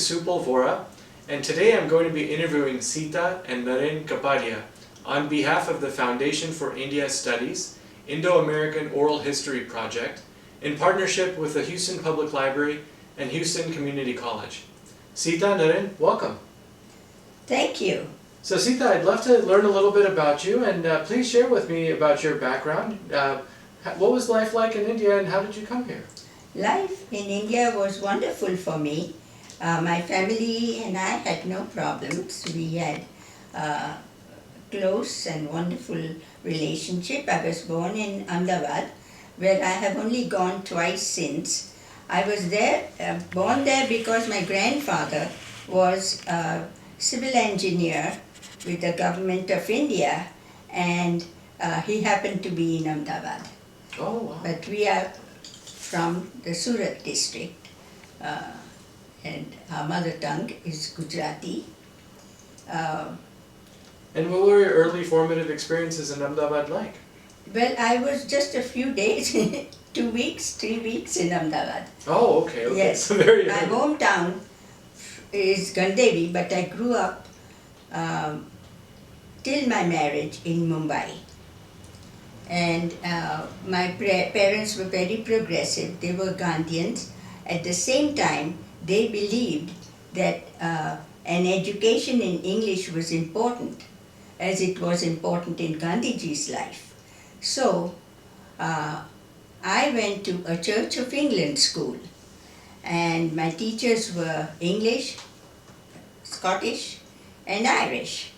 is Supal Vora, and today I'm going to be interviewing Sita and Naren Kapadia on behalf of the Foundation for India Studies Indo-American Oral History Project in partnership with the Houston Public Library and Houston Community College. Sita, Naren, welcome. Thank you. So Sita, I'd love to learn a little bit about you, and please share with me about your background. What was life like in India and how did you come here? Life in India was wonderful for me. My family and I had no problems. We had a close and wonderful relationship. I was born in Ahmedabad, where I have only gone twice since. I was there, born there because my grandfather was a civil engineer with the government of India, and he happened to be in Ahmedabad. Oh, wow. But we are from the Surat district, and our mother tongue is Gujarati. And what were your early formative experiences in Ahmedabad like? Well, I was just a few days, 2 weeks, 3 weeks in Ahmedabad. Oh, okay. Yes, So very my early. hometown is Gandevi, but I grew up till my marriage in Mumbai. And my parents were very progressive. They were Gandhians. At the same time, they believed that an education in English was important, as it was important in Gandhiji's life. So I went to a Church of England school, and my teachers were English, Scottish, and Irish.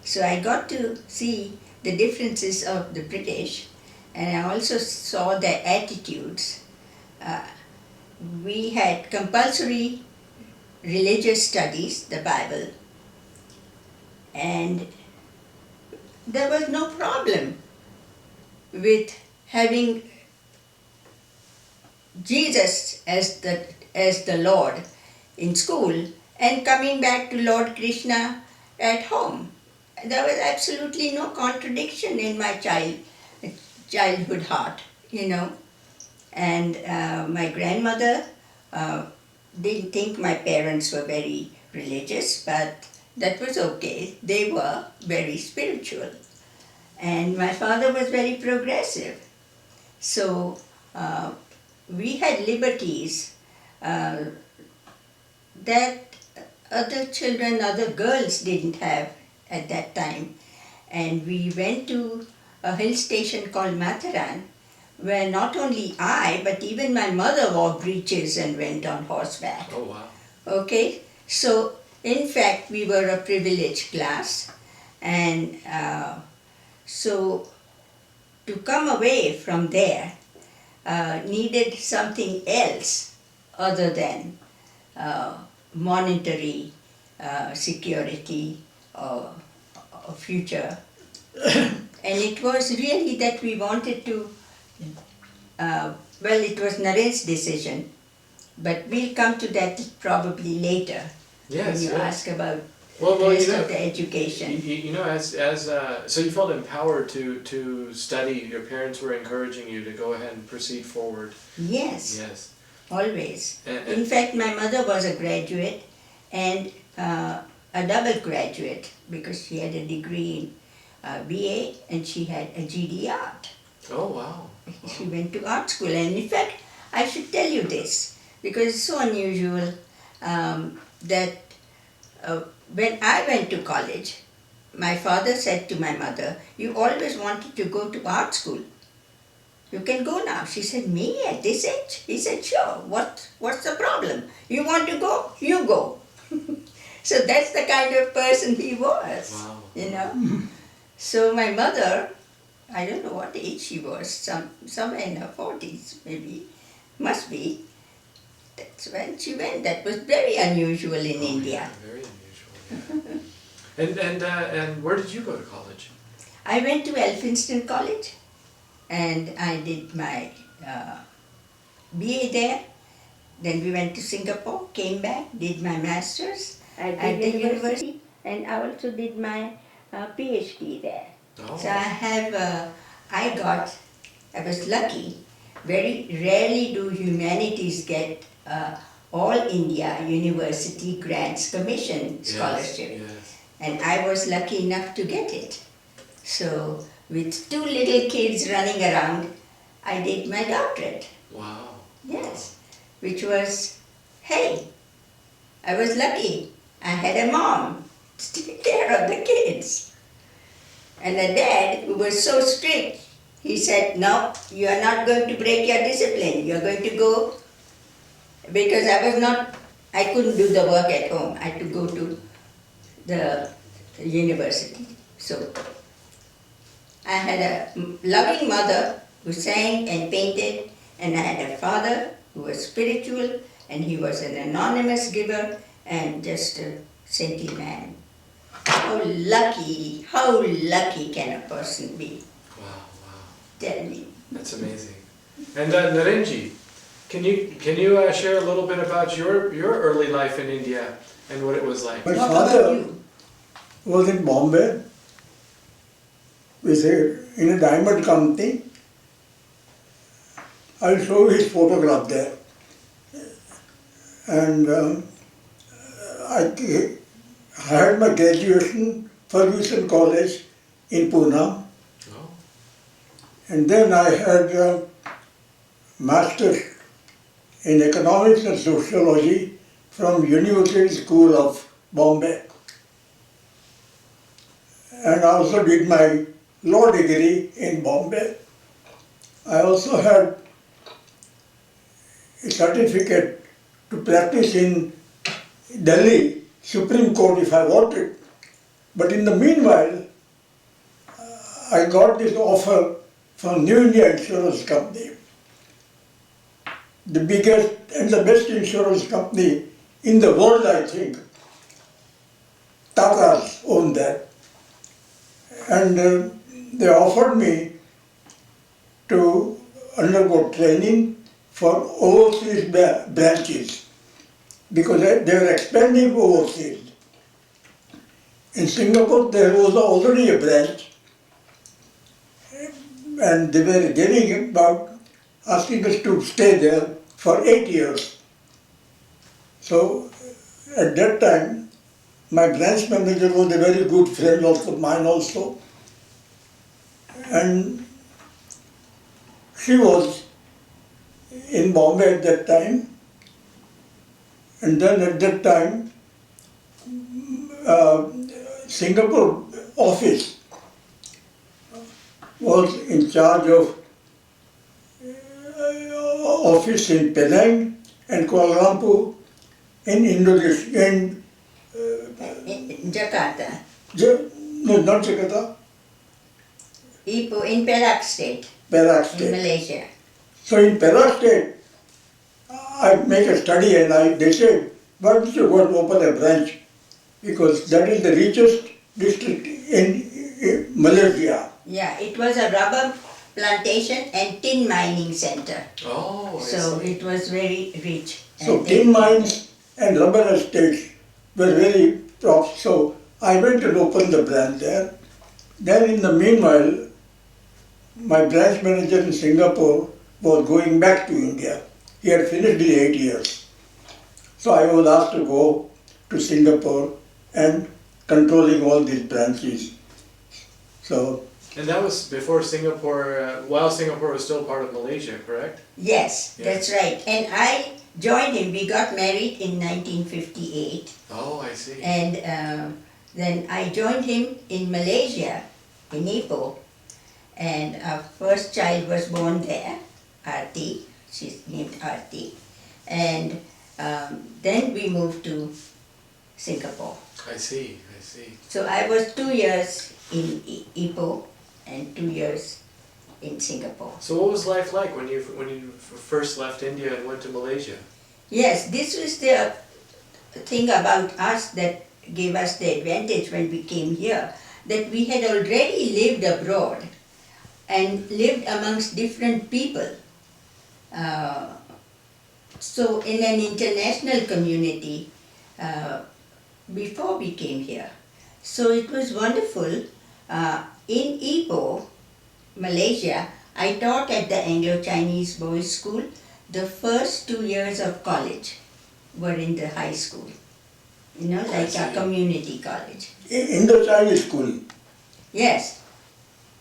So I got to see the differences of the British, and I also saw their attitudes. We had compulsory religious studies, the Bible, and there was no problem with having Jesus as the Lord in school and coming back to Lord Krishna at home. There was absolutely no contradiction in my childhood heart, you know. And my grandmother didn't think my parents were very religious, but that was okay. They were very spiritual. And my father was very progressive. So we had liberties that other children, other girls didn't have at that time. And we went to a hill station called Matharan, where not only I, but even my mother wore breeches and went on horseback. Oh, wow. Okay, so in fact we were a privileged class, and so to come away from there needed something else other than monetary security or future. And it was really that we wanted to, well, it was Naren's decision, but we'll come to that probably later. Yes, when you yes. ask about Well, the rest you know, of the education. You know, so you felt empowered to study. Your parents were encouraging you to go ahead and proceed forward. Yes, Yes. always. And- In fact, my mother was a graduate and a double graduate because she had a degree in BA and she had a GD Art. Oh, wow. She went to art school, and in fact, I should tell you this because it's so unusual that when I went to college, my father said to my mother, "You always wanted to go to art school. You can go now." She said, "Me at this age?" He said, "Sure. What's the problem? You want to go? You go." So that's the kind of person he was. Wow. You know. So my mother, I don't know what age she was, somewhere in her 40s maybe, must be. That's when she went. That was very unusual in India. Yeah, very unusual. Yeah. And where did you go to college? I went to Elphinstone College and I did my BA there. Then we went to Singapore, came back, did my master's at the university, and I also did my PhD there. Oh. So I was lucky. Very rarely do humanities get All India University Grants Commission scholarship. Yes. And I was lucky enough to get it. So with two little kids running around, I did my doctorate. Wow. Yes, which was, hey, I was lucky. I had a mom to take care of the kids. And a dad who was so strict, he said, no, you are not going to break your discipline. You are going to go, because I couldn't do the work at home. I had to go to the university. So I had a loving mother who sang and painted, and I had a father who was spiritual, and he was an anonymous giver and just a saintly man. How lucky can a person be? Wow, wow. Tell me. That's amazing. And Narenji, can you share a little bit about your early life in India and what it was like? My What about father you? was in Bombay in a diamond company. I'll show his photograph there. And I had my graduation Ferguson College in Pune. Oh. And then I had a master's in economics and sociology from University School of Bombay. And I also did my law degree in Bombay. I also had a certificate to practice in Delhi Supreme Court if I wanted. But in the meanwhile, I got this offer from New India Insurance Company, the biggest and the best insurance company in the world, I think. Tata's own that. And they offered me to undergo training for overseas branches because they were expanding overseas. In Singapore, there was already a branch, and they were getting about asking us to stay there for 8 years. So at that time, my branch manager was a very good friend of mine also, and she was in Bombay at that time, and then at that time, Singapore office was in charge of office in Penang and Kuala Lumpur in Indonesia, In Jakarta, no, not Jakarta, Ipoh, in Perak State, Perak in State. Malaysia. So in Perak State, I make a study and they said, why don't you go and open a branch? Because that is the richest district in Malaysia. Yeah, it was a rubber plantation and tin mining center. Oh, I So see. it was very rich. So And they- tin mines and rubber estates were very tough. So I went and opened the branch there. Then in the meanwhile, my branch manager in Singapore was going back to India. He had finished the 8 years. So I was asked to go to Singapore and controlling all these branches. So And that was before Singapore, while Singapore was still part of Malaysia, correct? Yes, Yeah. that's right. And I joined him. We got married in 1958. Oh, I see. And then I joined him in Malaysia, in Ipoh. And our first child was born there, Arti. She's named Arti. And then we moved to Singapore. I see, I see. So I was 2 years in Ipoh and 2 years in Singapore. So what was life like when you first left India and went to Malaysia? Yes, this was the thing about us that gave us the advantage when we came here, that we had already lived abroad and lived amongst different people. So in an international community before we came here. So it was wonderful. In Ipoh, Malaysia, I taught at the Anglo-Chinese Boys School the first 2 years of college. were in the high school, like a community college. Indo-Chinese school. Yes.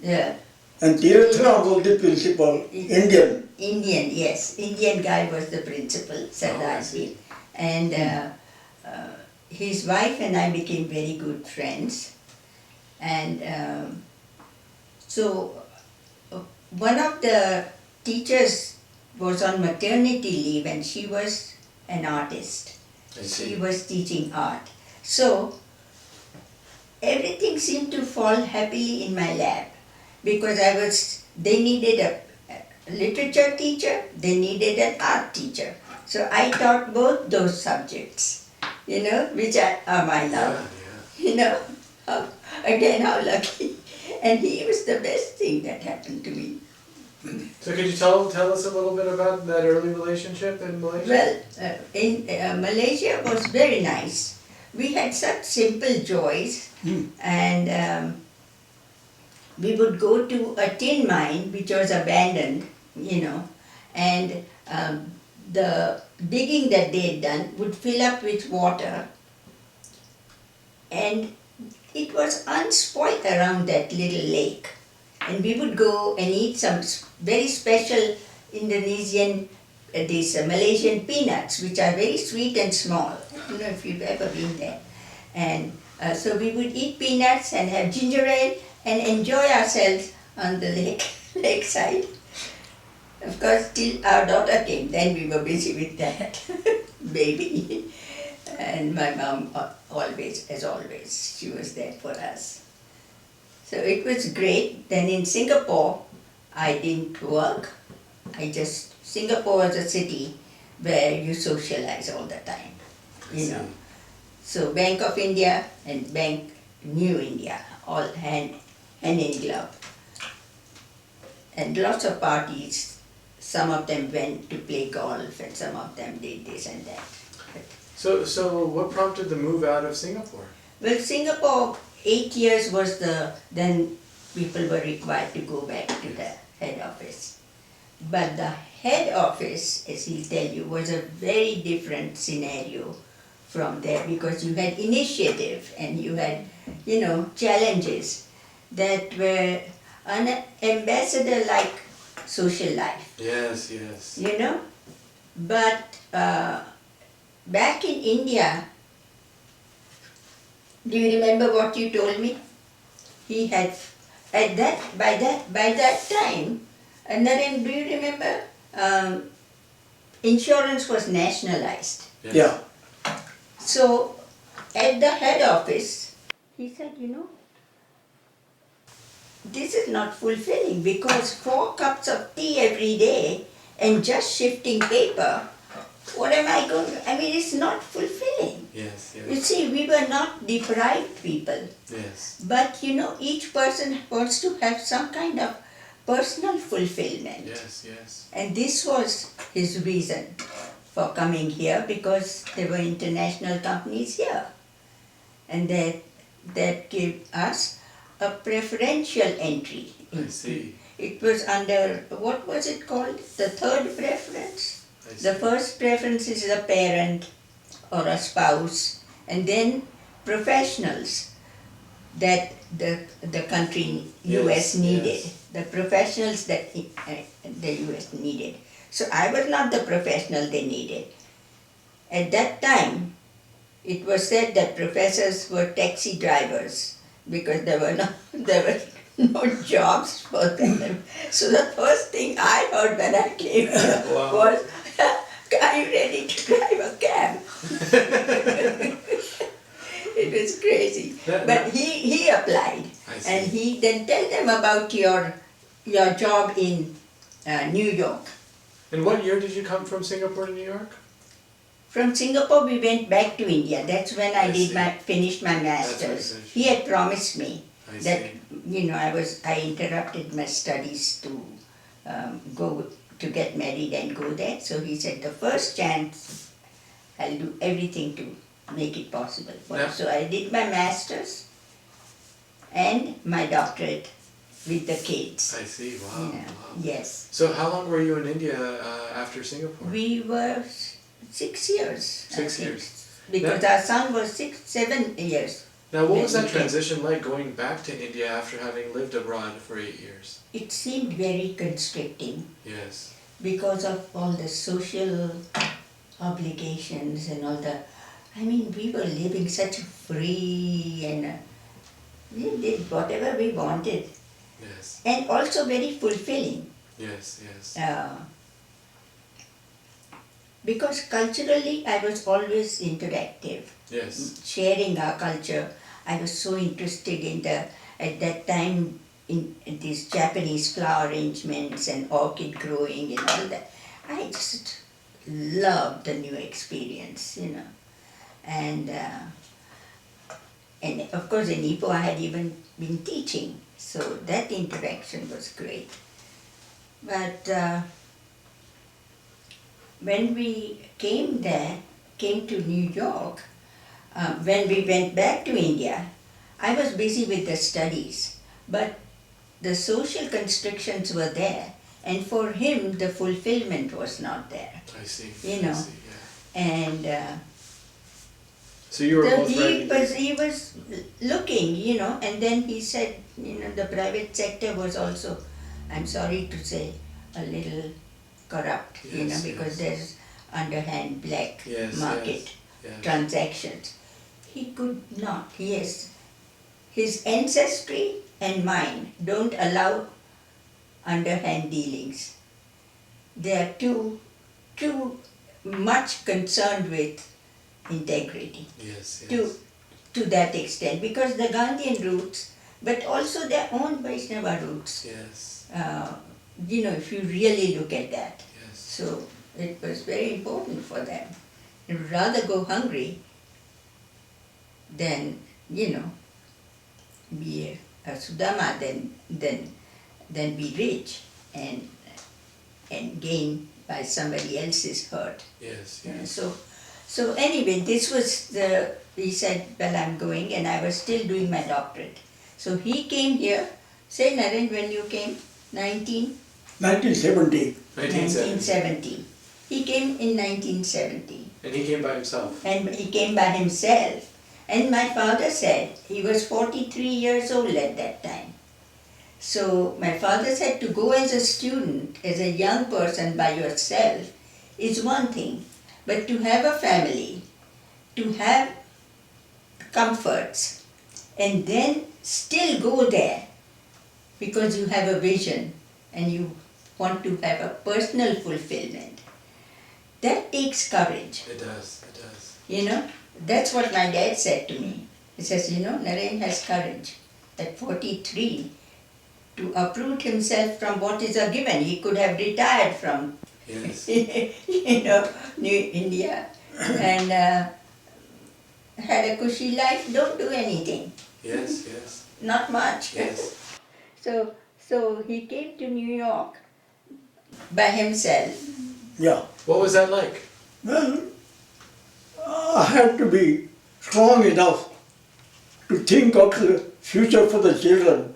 Yeah. And Tirathna was the principal, Indian. Indian, yes. Indian guy was the principal, Sardarji. And his wife and I became very good friends. And so one of the teachers was on maternity leave and she was an artist. She was teaching art. So everything seemed to fall happily in my lap because they needed a literature teacher, they needed an art teacher. So I taught both those subjects, which are my love. Again, how lucky. And he was the best thing that happened to me. So could you tell us a little bit about that early relationship in Malaysia? Well, in Malaysia was very nice. We had such simple joys, and we would go to a tin mine which was abandoned, and the digging that they had done would fill up with water, and it was unspoiled around that little lake. And we would go and eat some very special Indonesian, these Malaysian peanuts, which are very sweet and small. I don't know if you've ever been there. And so we would eat peanuts and have ginger ale and enjoy ourselves on the lakeside. Of course, till our daughter came, then we were busy with that baby. And my mom always, as always, she was there for us. So it was great. Then in Singapore, I didn't work. Singapore was a city where you socialize all the time, So Bank of India and Bank New India, all hand in glove. And lots of parties. Some of them went to play golf and some of them did this and that. So what prompted the move out of Singapore? Well, Singapore, 8 years was then people were required to go back to the head office. But the head office, as he'll tell you, was a very different scenario from there because you had initiative and you had, challenges that were an ambassador-like social life. Yes, yes. But back in India, do you remember what you told me? He had, by that time, Naren, do you remember? Insurance was nationalized. Yes. Yeah. So, at the head office, he said, this is not fulfilling because 4 cups of tea every day and just shifting paper, what am I going to, it's not fulfilling. Yes, yes. You see, we were not deprived people. Yes. But each person wants to have some kind of personal fulfillment. Yes, yes. And this was his reason for coming here because there were international companies here. And that gave us a preferential entry. I see. It was under, what was it called? The third preference? The first preference is a parent or a spouse, and then professionals that the country US needed. Yes. The professionals that the US needed. So I was not the professional they needed. At that time, it was said that professors were taxi drivers because there were no jobs for them. So the first thing I heard when I came here was, are you ready to drive a cab? It was crazy. But he applied. And he then tell them about your job in New York. And what year did you come from Singapore to New York? From Singapore we went back to India. That's when I finished my master's. He had promised me that I interrupted my studies to go to get married and go there. So he said the first chance I'll do everything to make it possible. Yeah. So I did my master's and my doctorate with the kids. I see. Wow. Wow. Yes. So how long were you in India after Singapore? We were 6 years. 6 years. Because our son was 7 years. Now, what was when that he came. transition like going back to India after having lived abroad for 8 years? It seemed very constricting Yes. because of all the social obligations and all the. I mean, we were living such free and we did whatever we wanted, Yes. and also very fulfilling. Yes. Yes. Because culturally I was always interactive, Yes. sharing our culture. I was so interested in at that time, in these Japanese flower arrangements and orchid growing and all that. I just loved the new experience, And of course in Ipoh I had even been teaching, so that interaction was great. But when we came to New York, when we went back to India, I was busy with the studies, but the social constrictions were there, and for him the fulfillment was not there. I see. You know. I see, yeah. And So you were both he was looking, and then he said, the private sector was also, I'm sorry to say, a little corrupt, Yes, because yes. there's underhand black Yes, market yes. transactions. He could not. His ancestry and mine don't allow underhand dealings. They are too much concerned with integrity. Yes. Yes. To that extent, because the Gandhian roots, but also their own Vaishnava roots. Yes. If you really look at that. Yes. So it was very important for them. They would rather go hungry than, be a Sudama than be rich and gain by somebody else's hurt. Yes. Yes. So anyway, this was he said, well, I'm going, and I was still doing my doctorate. So he came here. Say, Naren, when you came? 1970. 1970. He came in 1970. And he came by himself. And he came by himself. And my father said, he was 43 years old at that time. So my father said, to go as a student, as a young person by yourself, is one thing. But to have a family, to have comforts, and then still go there because you have a vision and you want to have a personal fulfillment, that takes courage. It does. It does. That's what my dad said to me. He says, Naren has courage at 43 to uproot himself from what is a given. He could have retired from Yes. New India and had a cushy life, don't do anything. Yes. Yes. Not much. Yes. So he came to New York by himself. Yeah. What was that like? Well, I had to be strong enough to think of the future for the children.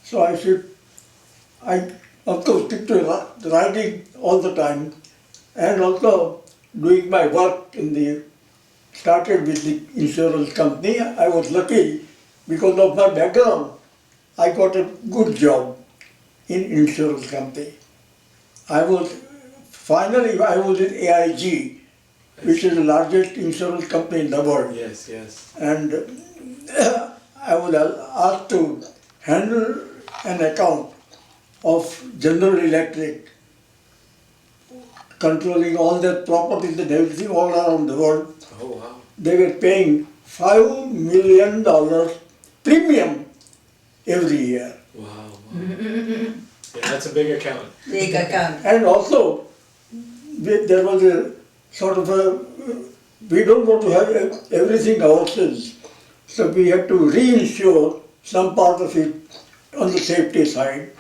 So I of course stick to writing all the time, and also doing my work started with the insurance company. I was lucky because of my background. I got a good job in insurance company. Finally I was in AIG, which is the largest insurance company in the world. Yes. Yes. And I was asked to handle an account of General Electric, controlling all their properties and everything all around the world. Oh wow. They were paying $5 million premium every year. Wow. Yeah, that's a big account. Big account. And also, there was a sort of we don't want to have everything ourselves. So we had to reinsure some part of it on the safety side.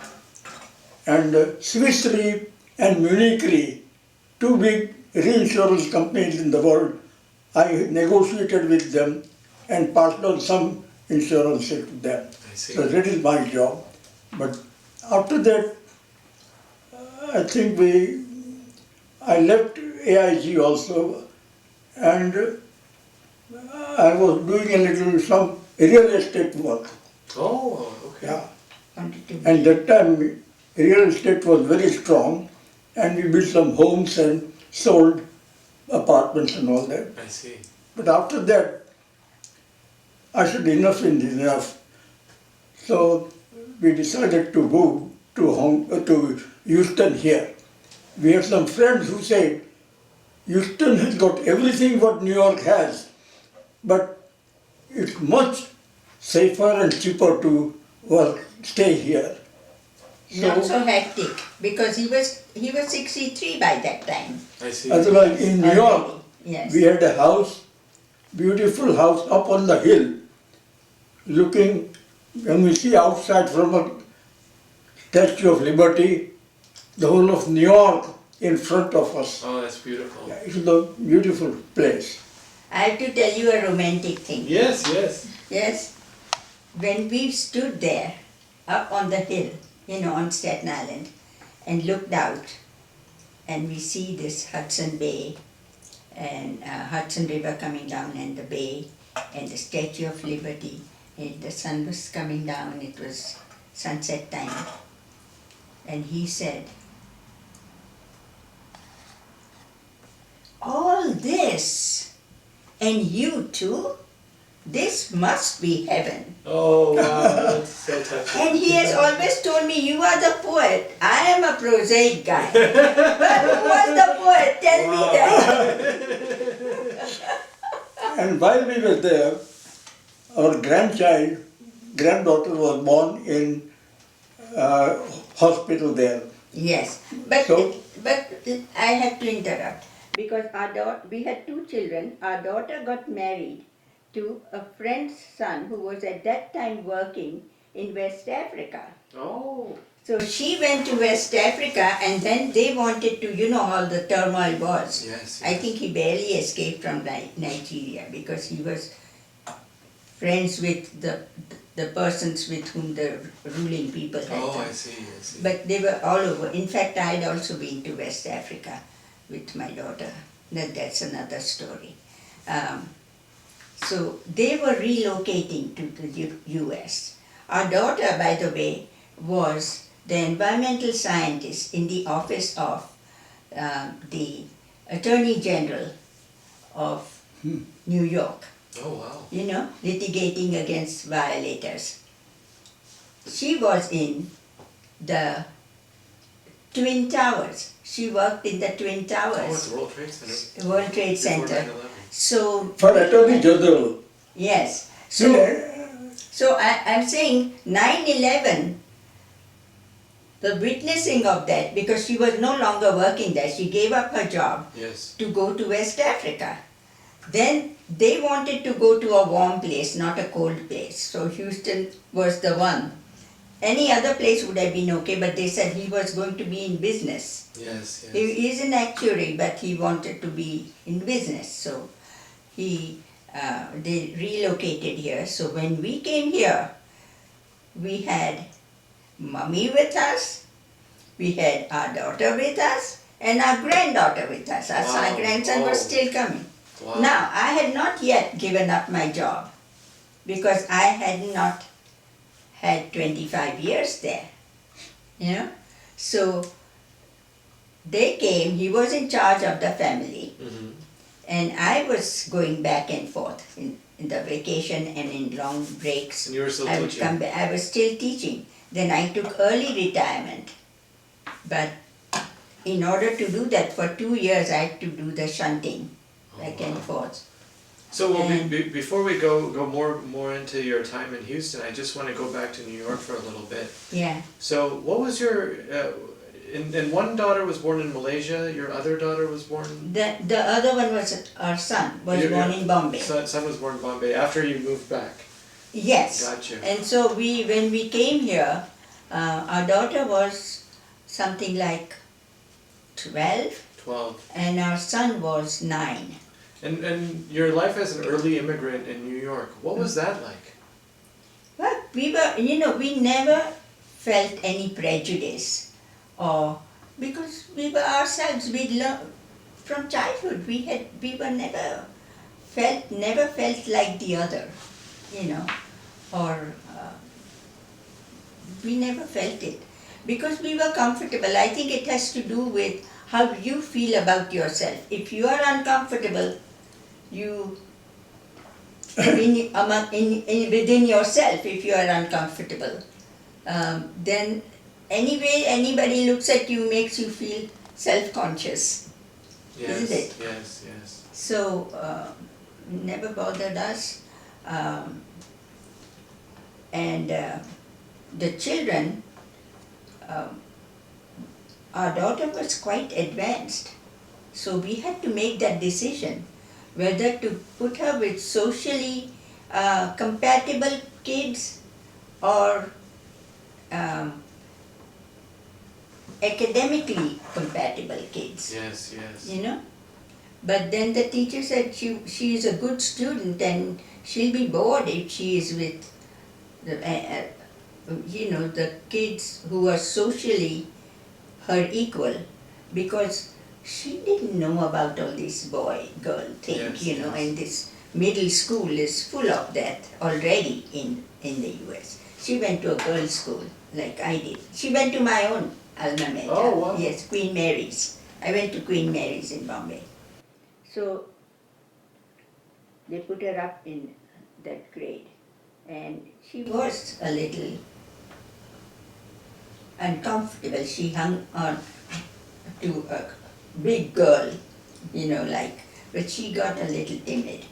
And Swiss Re and Munich Re, two big reinsurance companies in the world, I negotiated with them and passed on some insurance to them. I see. So that is my job. But after that, I think I left AIG also, and I was doing a little some real estate work. Oh, okay. Yeah. Wanted to And that time real estate was very strong, and we built some homes and sold apartments and all that. I see. But after that, I said enough is enough. So we decided to move to Houston here. We have some friends who said, Houston has got everything what New York has, but it's much safer and cheaper to stay here. not so hectic because he was 63 by that time. I see. Otherwise, in New York, Yes. we had a house, beautiful house up on the hill, looking, when we see outside from a Statue of Liberty, the whole of New York in front of us. Oh, that's beautiful. It's a beautiful place. I have to tell you a romantic thing. Yes, yes. Yes. When we stood there up on the hill, on Staten Island, and looked out, and we see this Hudson Bay and Hudson River coming down and the bay and the Statue of Liberty, and the sun was coming down, it was sunset time. And he said, all this, and you too? This must be heaven. Oh, wow, that's so touching. And he has always told me, you are the poet. I am a prosaic guy. But who was the poet? Tell me that. And while we were there, our granddaughter was born in hospital there. Yes, but So- I have to interrupt because we had two children. Our daughter got married to a friend's son who was at that time working in West Africa. Oh, So she went to West Africa and then they wanted to, how the turmoil was. yes. I think he barely escaped from Nigeria because he was friends with the persons with whom the ruling people had Oh, come. I see. But they were all over. In fact, I had also been to West Africa with my daughter. That's another story. So they were relocating to the US. Our daughter, by the way, was the environmental scientist in the office of the Attorney General of New York, Oh, wow. litigating against violators. She was in the Twin Towers. She worked in the Twin Oh, Towers, it's the World Trade Center. World Trade Before Center. 9/11. So, For Attorney General. yes. Yeah. So I'm saying 9/11, the witnessing of that, because she was no longer working there, she gave up her job Yes. to go to West Africa. Then they wanted to go to a warm place, not a cold place. So Houston was the one. Any other place would have been okay, but they said he was going to be in business. Yes, yes. He is an actuary, but he wanted to be in business. So they relocated here. So when we came here, we had Mummy with us, we had our daughter with us, and our granddaughter with us. Our Wow. grandson was Oh. still coming. Wow. Now, I had not yet given up my job because I had not had 25 years there. So they came, he was in charge of the family, Mm-hmm. and I was going back and forth in the vacation and in long breaks. And you were still I would teaching. come back. I was still teaching. Then I took early retirement. But in order to do that, for 2 years I had to do the shunting back and forth. So well, And- before we go more into your time in Houston, I just want to go back to New York for a little bit. Yeah. So what was your, and one daughter was born in Malaysia, your other daughter was born? The other one was our son, was Your- born your in Bombay. Son was born in Bombay after you moved back. Yes. Gotcha. And so when we came here, our daughter was something like 12 12. and our son was 9. And your life as an early immigrant in New York, what was that like? But we were, we never felt any prejudice or because we were ourselves, from childhood we were never felt like the other, you know, or we never felt it because we were comfortable. I think it has to do with how you feel about yourself. If you are uncomfortable, you within yourself, if you are uncomfortable, then anyway anybody looks at you makes you feel self-conscious, isn't it? Yes, yes. So never bothered us, and the children. Our daughter was quite advanced, so we had to make that decision whether to put her with socially compatible kids or academically compatible kids. Yes, yes. You know, but then the teacher said she is a good student and she'll be bored if she is with the the kids who are socially her equal, because she didn't know about all this boy-girl thing, Yes, and this middle school is full of that already in the US. She went to a girls' school like I did. She went to my own alma mater. Oh, wow. Yes, Queen Mary's. I went to Queen Mary's in Bombay. So they put her up in that grade, and she was a little uncomfortable. She hung on to a big girl, but she got a little timid.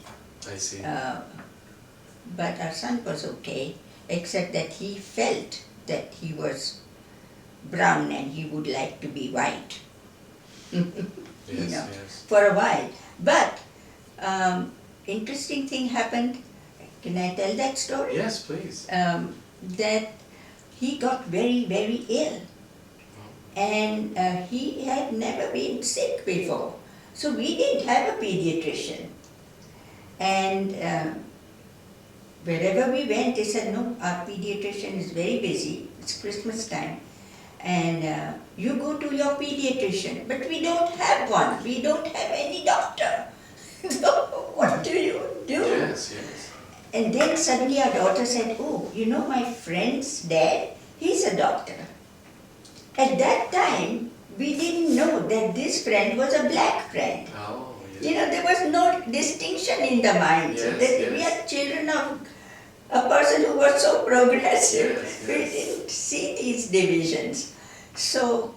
I see. But our son was okay, except that he felt that he was brown and he would like to be white. Yes. For a while. But interesting thing happened. Can I tell that story? Yes, please. That he got very, very ill. And he had never been sick before. So we didn't have a pediatrician. And wherever we went, they said, no, our pediatrician is very busy. It's Christmas time. And you go to your pediatrician. But we don't have one. We don't have any doctor. So what do you do? Yes. And then suddenly our daughter said, oh, my friend's dad, he's a doctor. At that time, we didn't know that this friend was a black friend. Oh, yes. There was no distinction in the mind. Yes. We are children of a person who was so progressive. Yes. We didn't see these divisions. So,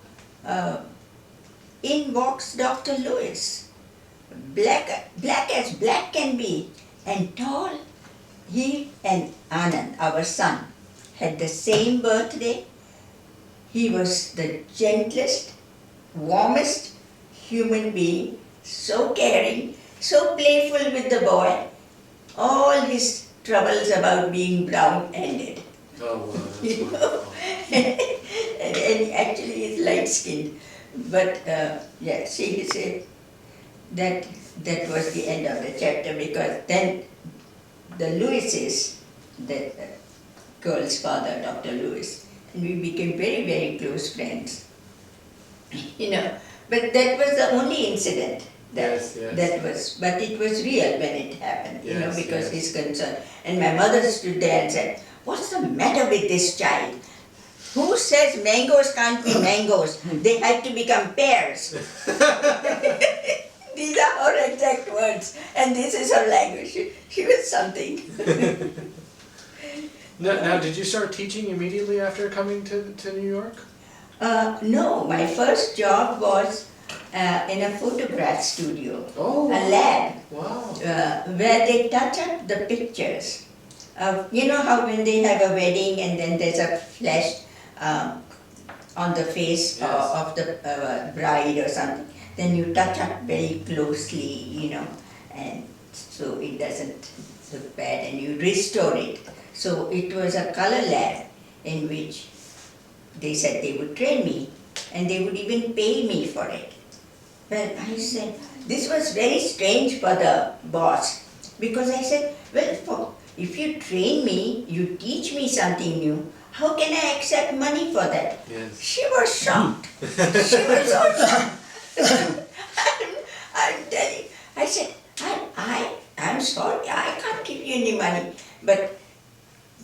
in walks Dr. Lewis, black as black can be, and tall. He and Anand, our son, had the same birthday. He was the gentlest, warmest human being, so caring, so playful with the boy. All his troubles about being brown ended. Oh, wow, that's wonderful. And actually he's light-skinned. But she said that was the end of the chapter, because then the Lewises, the girl's father, Dr. Lewis, and we became very, very close friends. But that was the only incident that was, but it was real when it happened, because he's concerned. And my mother stood there and said, what's the matter with this child? Who says mangoes can't be mangoes? They have to become pears. These are her exact words, and this is her language. She was something. Now, did you start teaching immediately after coming to New York? No, my first job was in a photograph studio, Oh, a lab, wow. where they touch up the pictures. You know how when they have a wedding and then there's a flash on the face of the bride or something, then you touch up very closely, and so it doesn't look bad, and you restore it. So it was a color lab in which they said they would train me, and they would even pay me for it. Well, I said, this was very strange for the boss, because I said, well, if you train me, you teach me something new, how can I accept money for that? Yes. She was shocked. She was so shocked. I said, I'm sorry, I can't give you any money. But,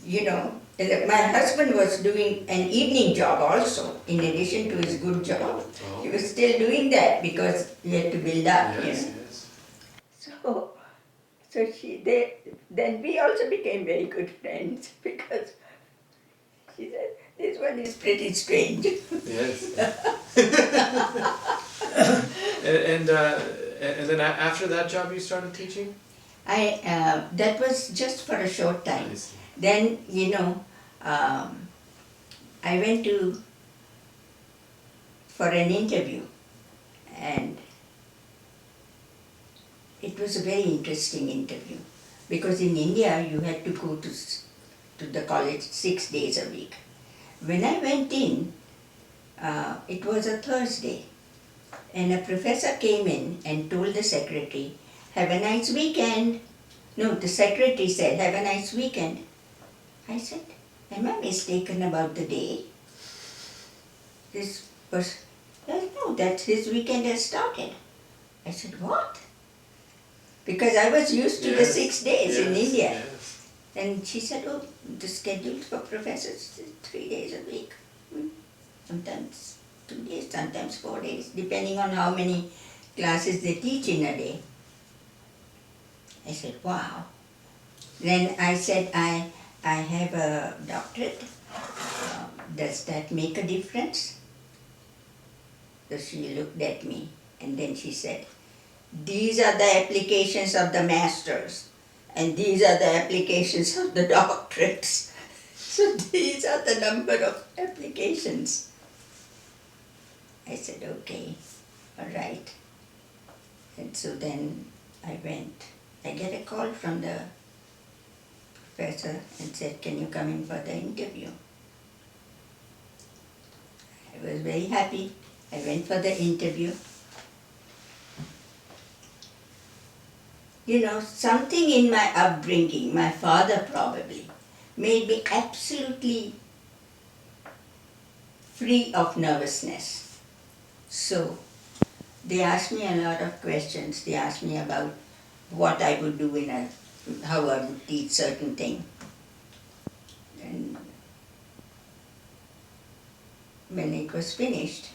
you know, my husband was doing an evening job also, in addition to his good job. He was still doing that because he had to build up, you know. Yes. So then we also became very good friends because she said, this one is pretty strange. Yes. and then after that job you started teaching? That was just for a short time. I see. Then, you know, I went for an interview, and it was a very interesting interview because in India you had to go to the college 6 days a week. When I went in, it was a Thursday, and a professor came in and told the secretary, "Have a nice weekend." No, the secretary said, "Have a nice weekend." I said, "Am I mistaken about the day?" This person, "No, that his weekend has started." I said, "What?" Because I was used to the 6 days in India. Yes. And she said, "Oh, the schedule for professors is 3 days a week. Sometimes 2 days, sometimes 4 days, depending on how many classes they teach in a day." I said, "Wow." Then I said, I have a doctorate. Does that make a difference?" So she looked at me and then she said, "These are the applications of the masters and these are the applications of the doctorates. So these are the number of applications." I said, "Okay, all right." And so then I went. I get a call from the professor and said, "Can you come in for the interview?" I was very happy. I went for the interview. You know, something in my upbringing, my father probably, made me absolutely free of nervousness. So they asked me a lot of questions. They asked me about what I would do how I would teach certain thing. And when it was finished,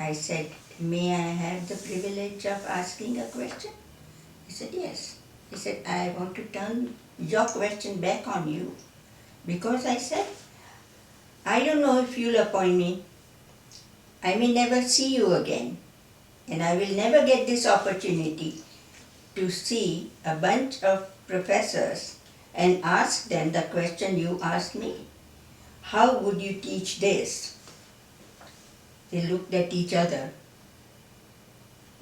I said, "May I have the privilege of asking a question?" He said, "Yes." He said, "I want to turn your question back on you because," I said, "I don't know if you'll appoint me. I may never see you again, and I will never get this opportunity to see a bunch of professors and ask them the question you asked me. How would you teach this?" They looked at each other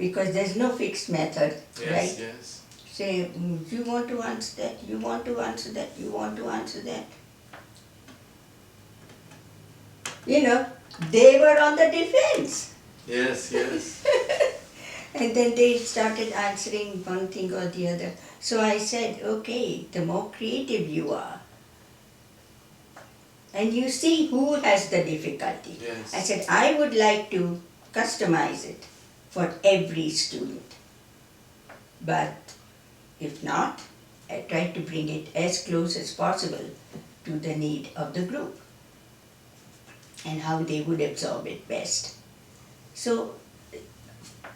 because there's no fixed method, right? Yes. Say, "You want to answer that, you want to answer that, you want to answer that." You know, they were on the defense. Yes. And then they started answering one thing or the other. So I said, "Okay, the more creative you are, and you see who has the difficulty." Yes. I said, "I would like to customize it for every student. But if not, I try to bring it as close as possible to the need of the group and how they would absorb it best." So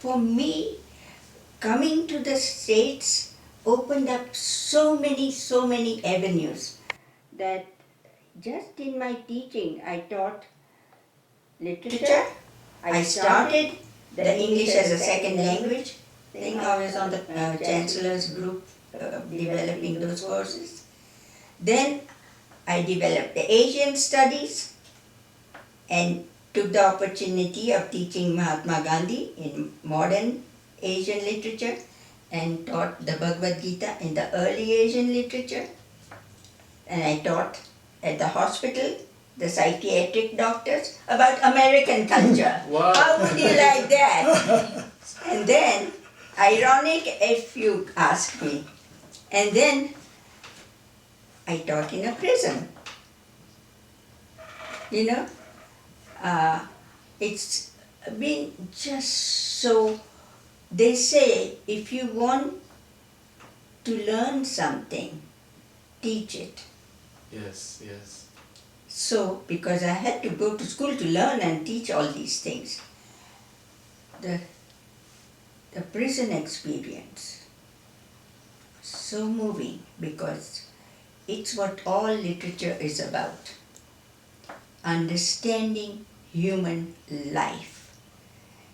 for me, coming to the States opened up so many avenues that just in my teaching, I taught literature. I started the English as a second language thing. I was on the Chancellor's group developing those courses. Then I developed the Asian studies and took the opportunity of teaching Mahatma Gandhi in modern Asian literature and taught the Bhagavad Gita in the early Asian literature. And I taught at the hospital the psychiatric doctors about American culture. Wow. How would you like that? And then, ironic if you ask me, and then I taught in a prison. You know, it's been just so they say if you want to learn something, teach it. Yes, yes. So, because I had to go to school to learn and teach all these things, the prison experience, so moving, because it's what all literature is about. Understanding human life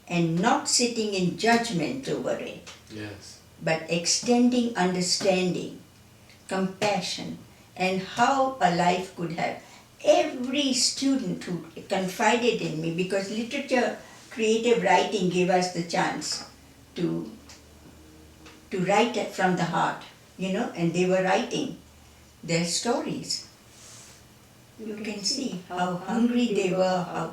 and not sitting in judgment over it, Yes. but extending understanding, compassion, and how a life could have. Every student who confided in me, because literature, creative writing gave us the chance to write it from the heart, and they were writing their stories. You can see how hungry they were,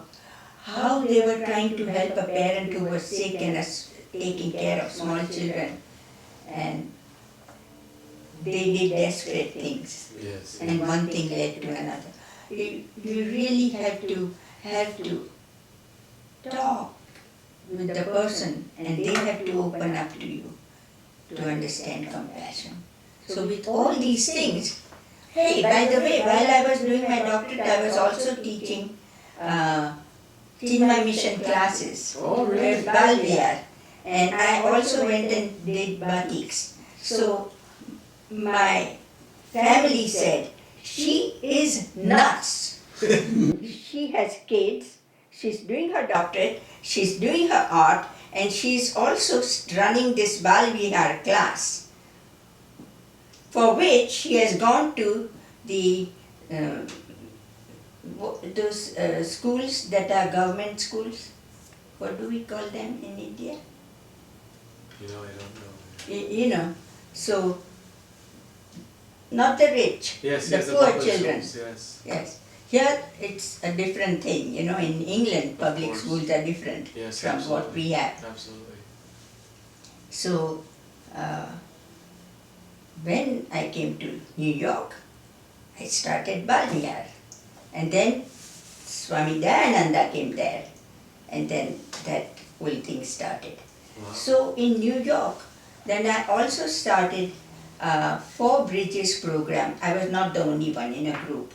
how they were trying to help a parent who was sick and taking care of small children, and they did desperate things, Yes. and one thing led to another. You really have to talk with the person, and they have to open up to you to understand compassion. So with all these things, hey, by the way, while I was doing my doctorate, I was also teaching Chinmay mission classes Oh, really? with Balviar, and I also went and did batiks. So my family said, she is nuts. She has kids, she's doing her doctorate, she's doing her art, and she's also running this Balvihar class, for which she has gone to the those schools that are government schools. What do we call them in India? I don't know. You know, so not the rich, Yes, the yes, poor public children. schools, yes. Yes. Here it's a different thing, in England public course. schools are different Yes, from what absolutely. we have. Absolutely. So when I came to New York, I started Balvihar, and then Swami Dayananda came there, and then that whole thing started. Wow. So in New York, then I also started Four Bridges program. I was not the only one in a group.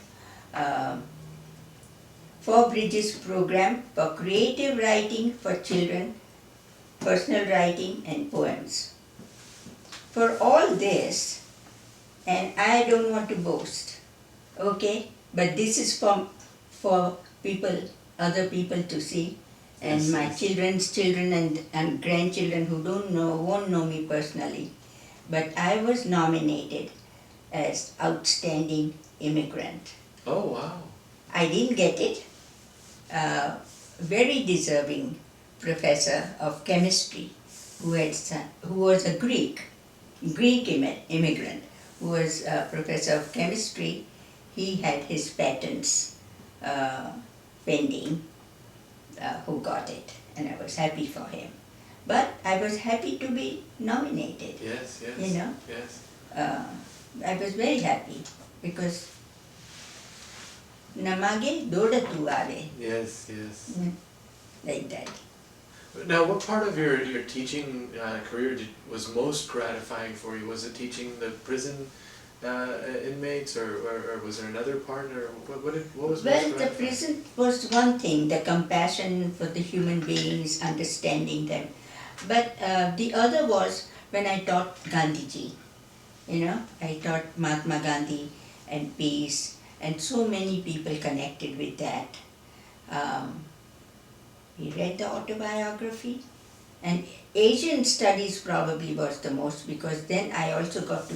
Four Bridges program for creative writing for children, personal writing and poems. For all this, and I don't want to boast, okay, but this is for people, other people to see, and Yes, my yes. children's children and grandchildren who won't know me personally. But I was nominated as outstanding immigrant. Oh, wow. I didn't get it. Very deserving professor of chemistry who was a Greek immigrant, who was a professor of chemistry. He had his patents pending, who got it, and I was happy for him. But I was happy to be nominated. Yes, yes. Yes. I was very happy because namage dodatu ave, Yes, yes. like that. Now, what part of your teaching career was most gratifying for you? Was it teaching the prison inmates, or was there another part, or what was most Well, the gratifying? prison was one thing, the compassion for the human beings, understanding them. But the other was when I taught Gandhiji. I taught Mahatma Gandhi and peace, and so many people connected with that. We read the autobiography, and Asian studies probably was the most, because then I also got to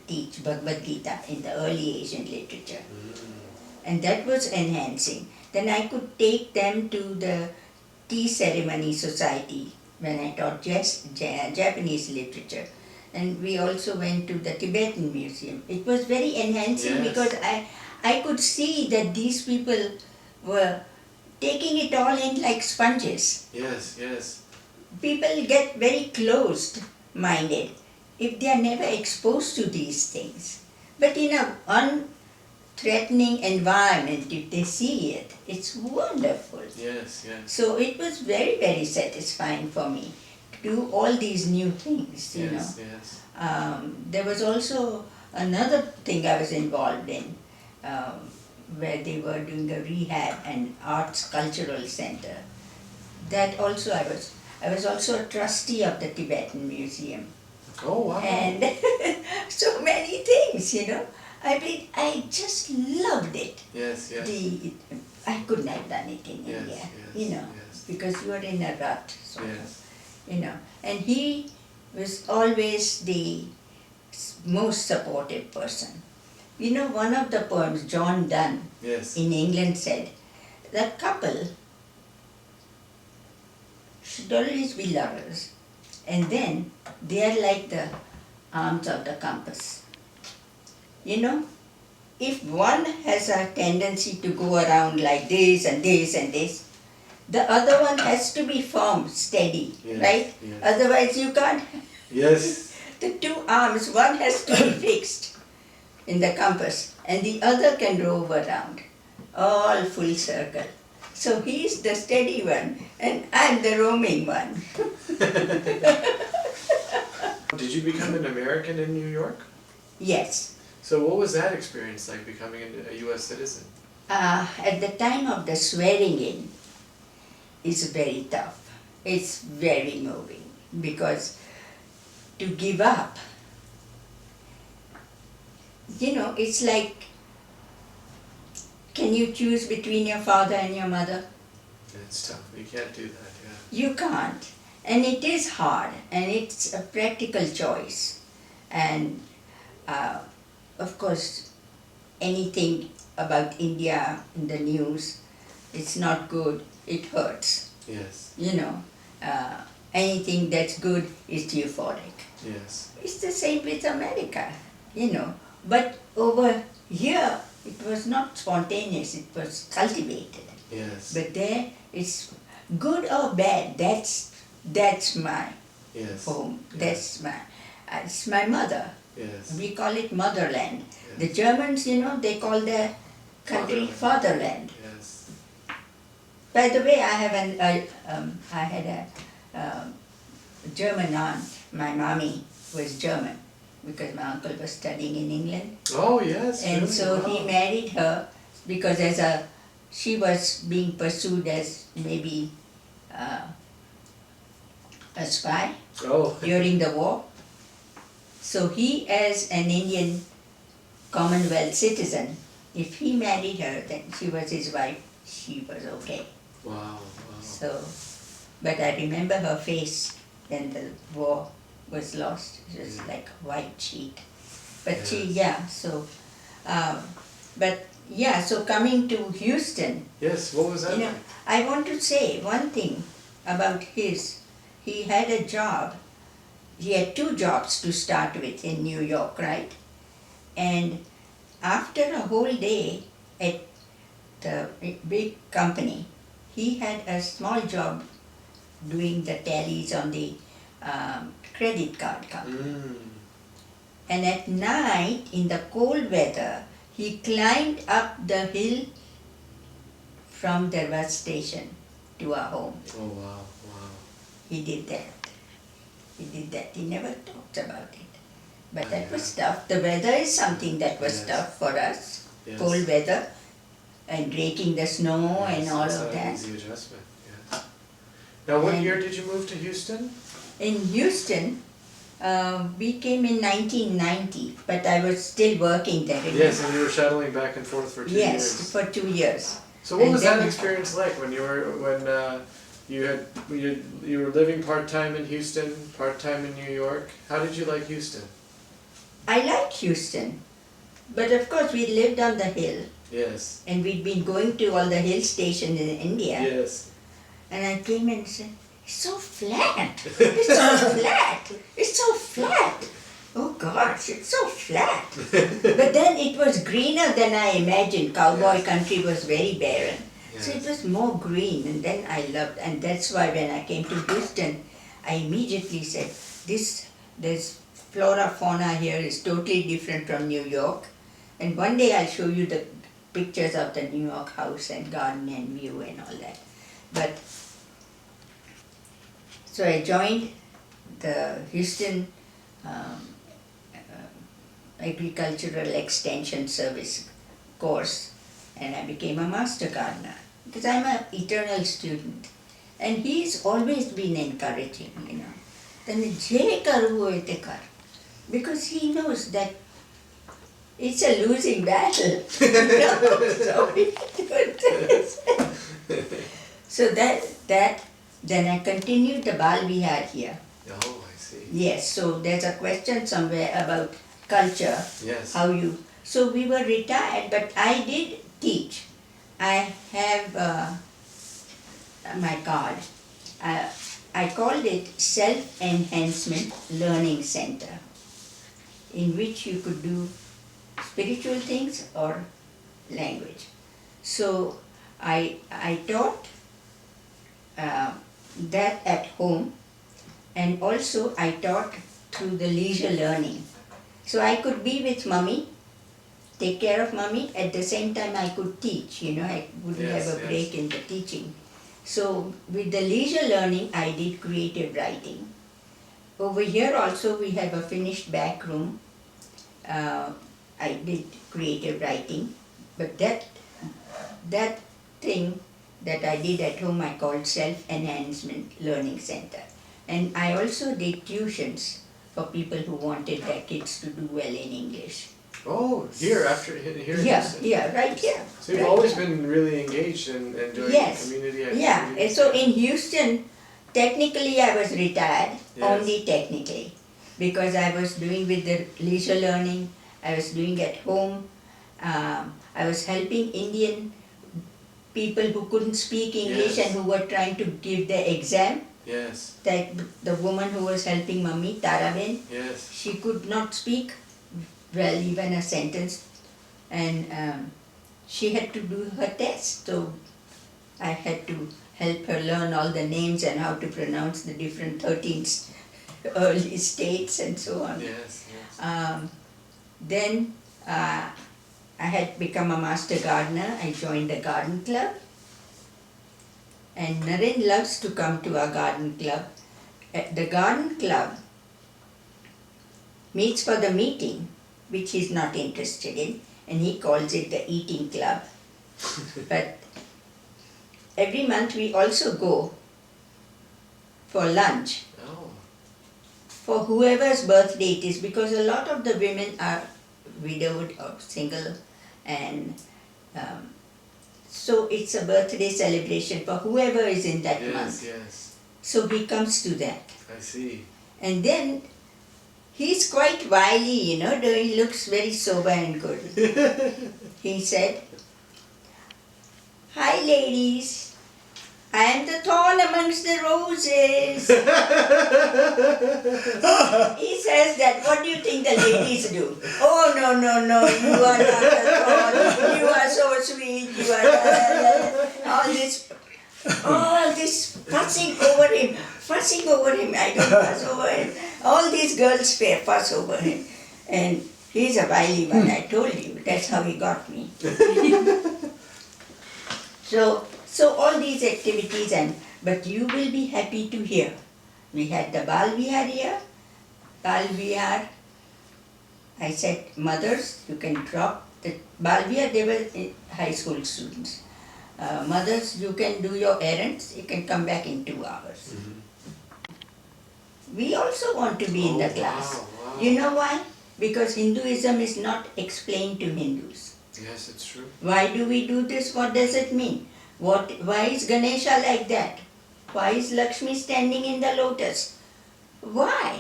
teach Bhagavad Gita in the early Asian literature, and that was enhancing. Then I could take them to the tea ceremony society when I taught Japanese literature, and we also went to the Tibetan museum. It was very enhancing. Yes. Because I could see that these people were taking it all in like sponges. Yes, yes. People get very closed-minded if they are never exposed to these things. But in a unthreatening environment, if they see it, it's wonderful. Yes, yes. So it was very, very satisfying for me do all these new things, you know. Yes, yes. There was also another thing I was involved in, where they were doing a rehab and arts cultural center. That also I was also a trustee of the Tibetan Museum. Oh, wow. And so many things, you know. I mean, I just loved it. Yes, yes. I couldn't have done it in Yes, India, yes, you know, yes. because you are in a rut, sort of, Yes. you know. And he was always the most supportive person. You know, one of the poems, John Donne Yes. in England said, the couple should always be lovers, and then they are like the arms of the compass. You know, if one has a tendency to go around like this and this and this, the other one has to be firm, steady, Yes, right? yes. Otherwise you can't. Yes. The two arms, one has to be fixed in the compass and the other can rove around, all full circle. So he's the steady one and I'm the roaming one. Did you become an American in New York? Yes. So what was that experience like, becoming a U.S. citizen? At the time of the swearing in, it's very tough. It's very moving because to give up, you know, it's like, can you choose between your father and your mother? It's tough. You can't do that, yeah. You can't. And it is hard and it's a practical choice. And of course, anything about India in the news, it's not good, it hurts. Yes. You know, anything that's good is euphoric. Yes. It's the same with America, you know. But over here, it was not spontaneous, it was cultivated. Yes. But there, it's good or bad, that's my Yes. home, Yes. it's my mother. Yes. We call it motherland. Yes. The Germans, you know, they call their country fatherland. Yes. By the way, I had a German aunt. My mommy was German because my uncle was studying in England, Oh, yes. and really? so he Wow. married her because she was being pursued as maybe a spy Oh. during the war. So he, as an Indian Commonwealth citizen, if he married her, then she was his wife, she was okay. Wow. Wow. So, but I remember her face when the war was lost. It was like a white sheet. But so coming to Houston, Yes. What was that? you know, like? I want to say one thing about he had a job. He had two jobs to start with in New York, right? And after a whole day at the big company, he had a small job doing the tallies on the credit card company. Mm. And at night, in the cold weather, he climbed up the hill from the bus station to our home. Oh, wow. Wow. He did that. He never talked about it. But Oh, that was yeah. tough. The weather is something that was Yes. tough for us. Yes. Cold weather and raking the snow and Yes, all it's of not an that. easy adjustment. Yes. Now, what And- year did you move to Houston? In Houston, we came in 1990, but I was still working there. Yes, and you were shuttling back and forth for 2 Yes, years. for 2 years. So what and was that then- experience like when you were living part-time in Houston, part-time in New York? How did you like Houston? I liked Houston, but of course we lived on the hill Yes. and we'd been going to all the hill stations in India. Yes. And I came and said, it's so flat, it's so flat, it's so flat. Oh gosh, it's so flat. But then it was greener than I imagined. Cowboy Yes. country was very barren. So it Yes. was more green, and then I loved, and that's why when I came to Houston, I immediately said, this flora fauna here is totally different from New York. And one day I'll show you the pictures of the New York house and garden and view and all that. But so I joined the Houston Agricultural Extension Service course, and I became a master gardener because I'm an eternal student. And he's always been encouraging, Then je karu hoye te kar, because he knows that it's a losing battle. So that then I continued the Bal Vihar here. Oh, I see. Yes, so there's a question somewhere about culture. Yes. So we were retired, but I did teach. I have my card. I called it Self-Enhancement Learning Center, in which you could do spiritual things or language. So I taught that at home, and also I taught through the leisure learning. So I could be with mummy, take care of mummy, at the same time I could teach, I wouldn't have a break in the teaching. So with the leisure learning I did creative writing. Over here also we have a finished back room. I did creative writing, but that thing that I did at home I called Self-Enhancement Learning Center. And I also did tuitions for people who wanted their kids to do well in English. Oh, here in Houston. Yeah, right here. So you've always been really engaged and doing community activities. Yeah, so in Houston, technically I was retired, only technically, because I was doing with the leisure learning, I was doing at home, I was helping Indian people who couldn't speak English and who were trying to give their exam. Yes. Like the woman who was helping Mummy, Taraben, she could not speak well even a sentence, and she had to do her test, so I had to help her learn all the names and how to pronounce the different 13 early states and so on. Then I had become a master gardener. I joined the garden club, and Naren loves to come to our garden club. The garden club meets for the meeting, which he's not interested in, and he calls it the eating club. But every month we also go for lunch. For whoever's birthday it is, because a lot of the women are widowed or single, and so it's a birthday celebration for whoever is in that month. So he comes to that. I see. And then he's quite wily, though he looks very sober and good. He said, "Hi ladies, I am the thorn amongst the roses." He says that. What do you think the ladies do? "Oh, no, you are not the thorn, you are so sweet, you are all this fussing over him, I don't fuss over him. All these girls fuss over him. And he's a wily one, I told you, that's how he got me. So all these activities, but you will be happy to hear. We had the Bal Vihar here. Bal Vihar, I said, mothers, you can drop the Bal Vihar, they were high school students. Mothers, you can do your errands, you can come back in 2 hours. We also want to be in the class. Wow. You know why? Because Hinduism is not explained to Hindus. Yes, it's true. Why do we do this? What does it mean? Why is Ganesha like that? Why is Lakshmi standing in the lotus? Why?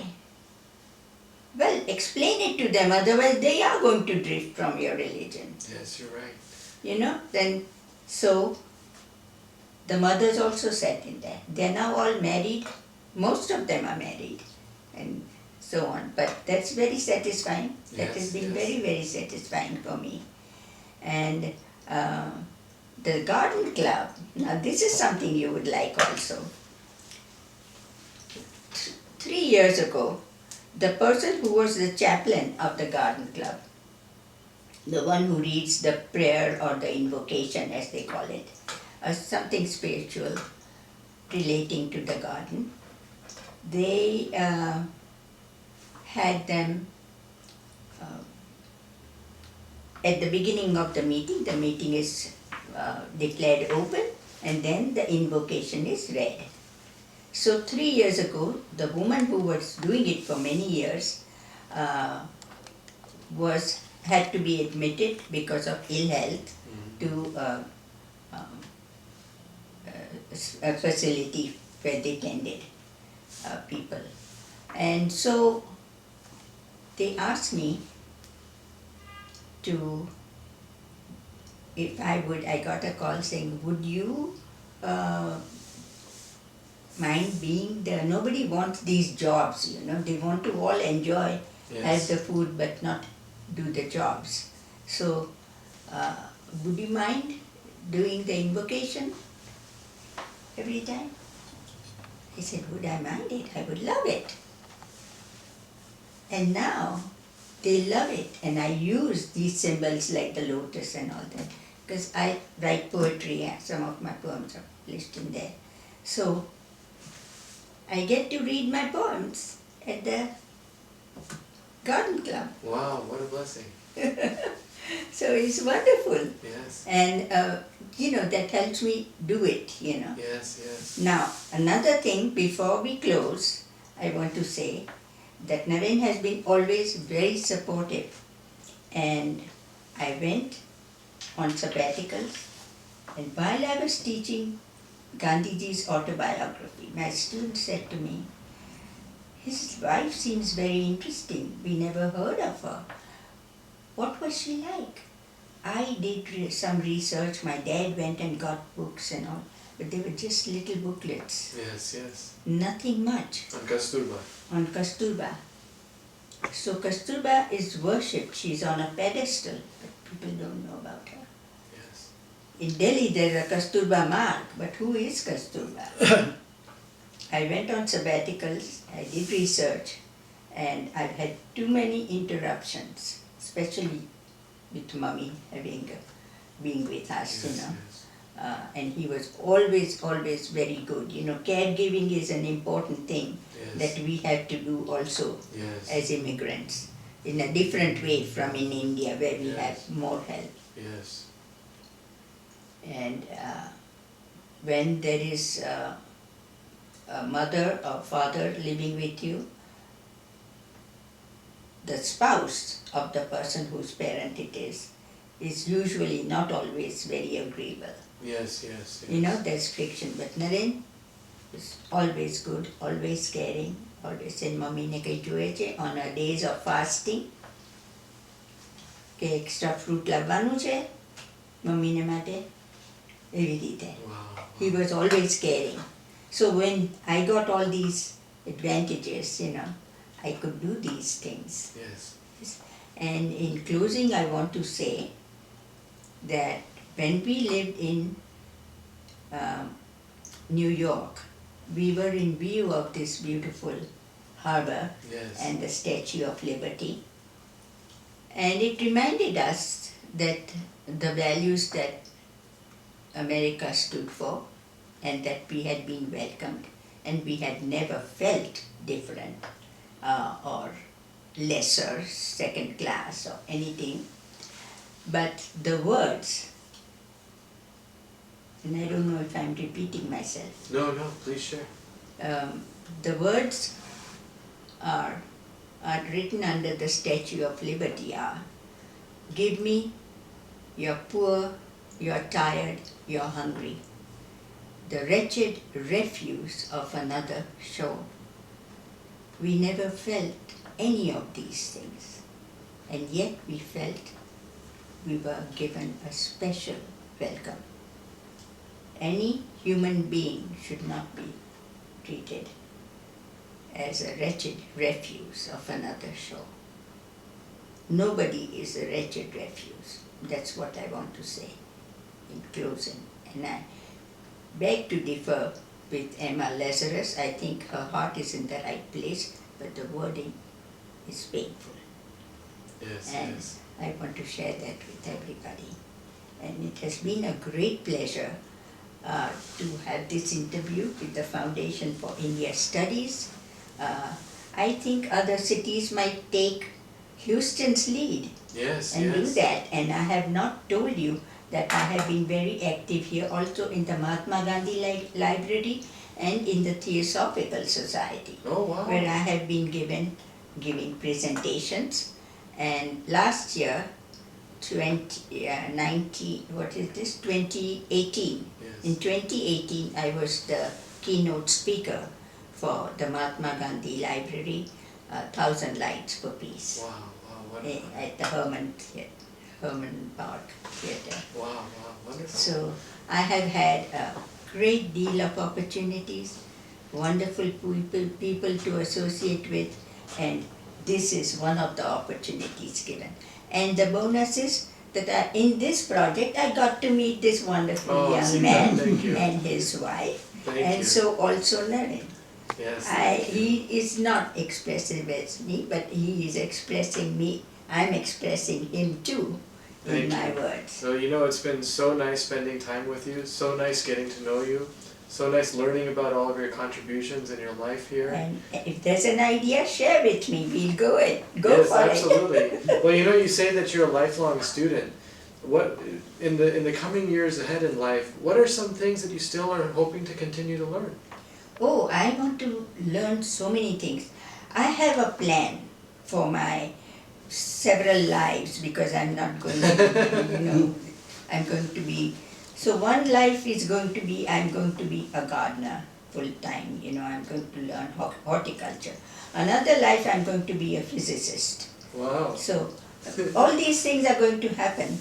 Well, explain it to them, otherwise they are going to drift from your religion. Yes, you're right. Then, so the mothers also sat in there. They're now all married. Most of them are married and so on. But that's very satisfying. That has been very, very satisfying for me. And the garden club, now this is something you would like also. 3 years ago, the person who was the chaplain of the garden club, the one who reads the prayer or the invocation as they call it, something spiritual relating to the garden, they had them at the beginning of the meeting is declared open, and then the invocation is read. So 3 years ago, the woman who was doing it for many years had to be admitted because of ill health to a facility where they tended people. And so they asked me to, if I got a call saying, would you mind being there? Nobody wants these jobs, they want to all enjoy, have the food but not do the jobs. So would you mind doing the invocation every time? I said, would I mind it? I would love it. And now they love it, and I use these symbols like the lotus and all that, because I write poetry, and some of my poems are published in there. So I get to read my poems at the garden club. Wow, what a blessing. So it's wonderful. Yes. And that helps me do it, Yes. Now, another thing before we close, I want to say that Naren has been always very supportive. And I went on sabbaticals, and while I was teaching Gandhiji's autobiography, my student said to me, his wife seems very interesting. We never heard of her. What was she like? I did some research. My dad went and got books and all, but they were just little booklets. Yes. Nothing much. On Kasturba. On Kasturba. So Kasturba is worshipped. She's on a pedestal, but people don't know about her. Yes. In Delhi there's a Kasturba mark, but who is Kasturba? I went on sabbaticals, I did research, and I've had too many interruptions, especially with Mummy being with us, Yes. And he was always very good. Caregiving is an important thing that we have to do also as immigrants, in a different way from in India where we have more help. Yes. And when there is a mother or father living with you, the spouse of the person whose parent it is usually not always very agreeable. Yes. There's friction, but Naren is always good, always caring, always saying, Mummy ne kai જોઈએ છે on our days of fasting કે extra fruit લાવવાનું છે મમ્મીને માટે, એવી રીતે. Wow. He was always caring. So when I got all these advantages, I could do these things. Yes. And in closing, I want to say that when we lived in New York, we were in view of this beautiful harbor and the Statue of Liberty. And it reminded us that the values that America stood for, and that we had been welcomed, and we had never felt different or lesser, second class or anything. But the words, and I don't know if I'm repeating myself. No, please share. The words are written under the Statue of Liberty are, give me, you're poor, you're tired, you're hungry, the wretched refuse of another shore. We never felt any of these things, and yet we felt we were given a special welcome. Any human being should not be treated as a wretched refuse of another shore. Nobody is a wretched refuse. That's what I want to say in closing. And I beg to differ with Emma Lazarus. I think her heart is in the right place, but the wording is painful. And I want to share that with everybody. And it has been a great pleasure to have this interview with the Foundation for India Studies. I think other cities might take Houston's lead Yes, and do yes. that. And I have not told you that I have been very active here also in the Mahatma Gandhi Library and in the Theosophical Society, Oh, wow. where I have been giving presentations. And last year, 2018. Yes. In 2018, I was the keynote speaker for the Mahatma Gandhi Library, 1,000 Lights for Peace, Wow, wonderful. at the Herman Park Theatre. Wow, wonderful. So I have had a great deal of opportunities, wonderful people to associate with, and this is one of the opportunities given. And the bonus is that in this project I got to meet this wonderful young Sita, man thank you. and his wife, Thank and you. so also Naren. Yes. He is not expressive as me, but he is expressing me. I'm expressing him too in Thank my you. words. So, it's been so nice spending time with you, so nice getting to know you, so nice learning about all of your contributions in your life here. And if there's an idea, share with me. We'll go Yes, for it. absolutely. Well, you say that you're a lifelong student. What in the coming years ahead in life, what are some things that you still are hoping to continue to learn? Oh, I want to learn so many things. I have a plan for my several lives because I'm not going to, I'm going to be. So one life is going to be, I'm going to be a gardener full time. I'm going to learn horticulture. Another life, I'm going to be a physicist. Wow. So all these things are going to happen.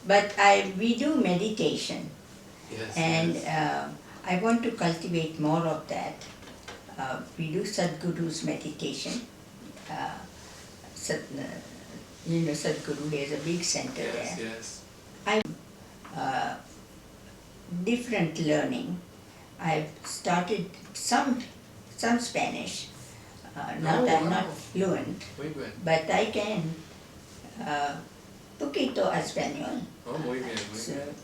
But we do meditation, Yes. and yes. I want to cultivate more of that. We do Sadhguru's meditation. Sadhguru has a big center Yes, there. yes. Different learning. I've started some Spanish. I'm wow. not fluent, Muy bien. but I can poquito español. Oh, muy bien, muy So, bien.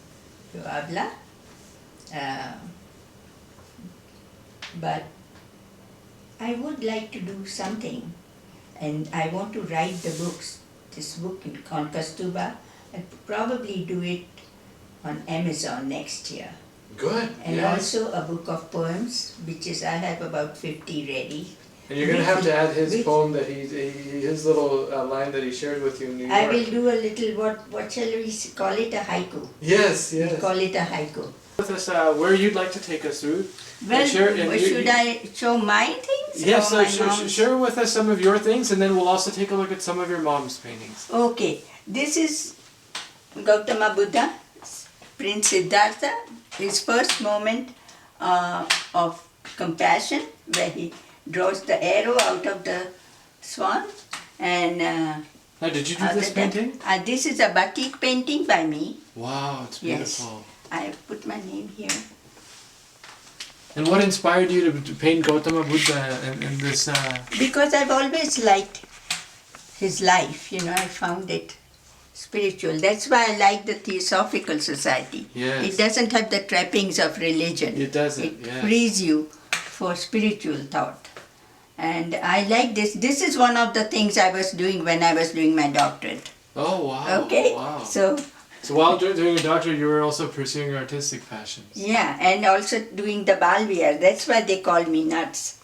yo habla. But I would like to do something, and I want to write this book on Kastuba. I'll probably do it on Amazon next year. Good. And yes. also a book of poems, which is I have about 50 ready. And you're gonna have to add his Which- poem that his little line that he shared with you in New York. I will do a little, what shall we call it, a haiku. Yes, We yes. call it a haiku. With us, where you'd like to take us through. Well, And should I show my things? Yes, or so my mom's? share with us some of your things, and then we'll also take a look at some of your mom's paintings. Okay, this is Gautama Buddha, Prince Siddhartha, his first moment of compassion, where he draws the arrow out of the swan. And Now, did you do other this than- painting? this is a batik painting by me. Wow, it's Yes. beautiful. I have put my name here. And what inspired you to paint Gautama Buddha in this? Because I've always liked his life, I found it spiritual. That's why I like the Theosophical Society. Yes. It doesn't have the trappings of religion. It doesn't, It yes. frees you for spiritual thought. And I like this. This is one of the things I was doing when I was doing my doctorate. Oh wow! Okay? Wow. So, while doing a doctorate, you were also pursuing your artistic passions. yeah, and also doing the Balvier. That's why they call me nuts.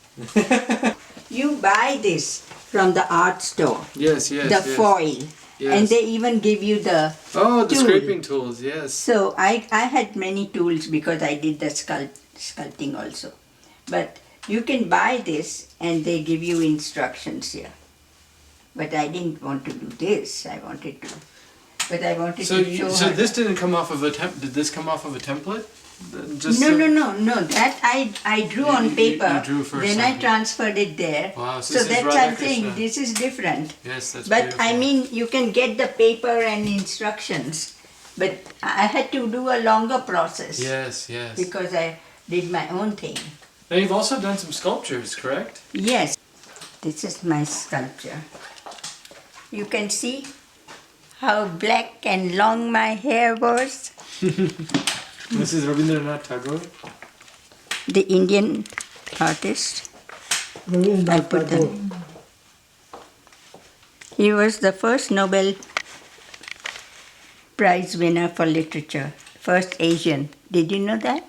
You buy this from the art store, Yes, yes. the foil. Yes. And they even give you the Oh, the tool. scraping tools. Yes. So I had many tools because I did the sculpting also. But you can buy this and they give you instructions here. But I didn't want to do this. I wanted to So, show so her. this didn't come off of a Did this come off of a template? Just No. That I drew on paper. You drew first then on I paper. transferred it there. Wow, so So this is that's Radha I'm saying Krishna. this is different. Yes, that's But beautiful. I mean, you can get the paper and instructions. But I had to do a longer process. Yes, yes. Because I did my own thing. Now you've also done some sculptures, correct? Yes, this is my sculpture. You can see how black and long my hair was. This is Rabindranath Tagore. The Indian artist. I'll put them. He was the first Nobel Prize winner for literature, first Asian. Did you know that?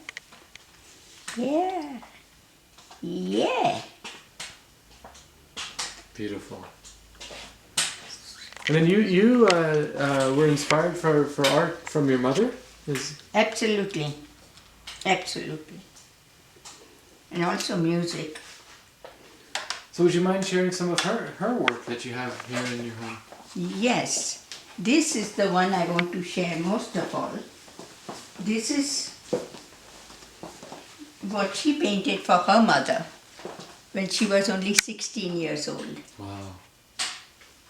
Yeah. Yeah. Beautiful. And then you were inspired for art from your mother? Absolutely. Absolutely. And also music. So would you mind sharing some of her work that you have here in your home? Yes. This is the one I want to share most of all. This is what she painted for her mother when she was only 16 years old. Wow.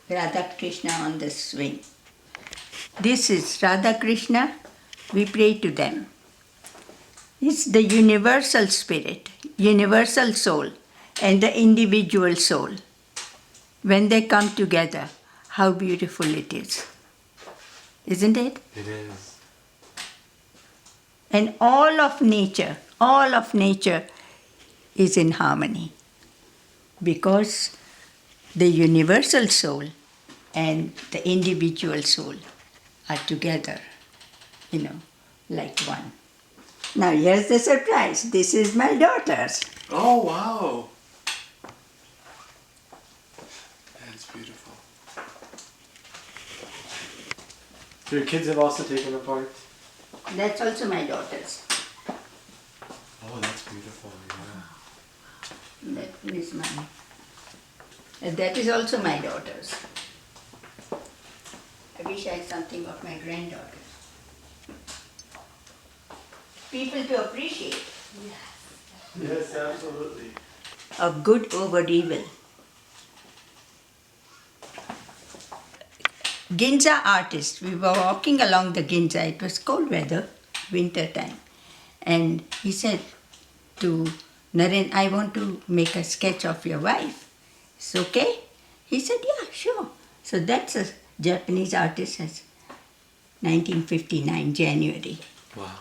Radha Krishna on the swing. This is Radha Krishna. We pray to them. It's the universal spirit, universal soul, and the individual soul. When they come together, how beautiful it is. Isn't it? It is. And all of nature is in harmony. Because the universal soul and the individual soul are together, like one. Now here's the surprise. This is my daughter's. Oh, wow. That's beautiful. So your kids have also taken a part? That's also my daughter's. Oh, that's beautiful, yeah. That is mine. And that is also my daughter's. I wish I had something of my granddaughter's. People to appreciate. Yes, absolutely. Of good over evil. Ginza artist. We were walking along the Ginza. It was cold weather, winter time. And he said to Naren, I want to make a sketch of your wife. It's okay? He said, yeah, sure. So that's a Japanese artist, 1959, January. Wow.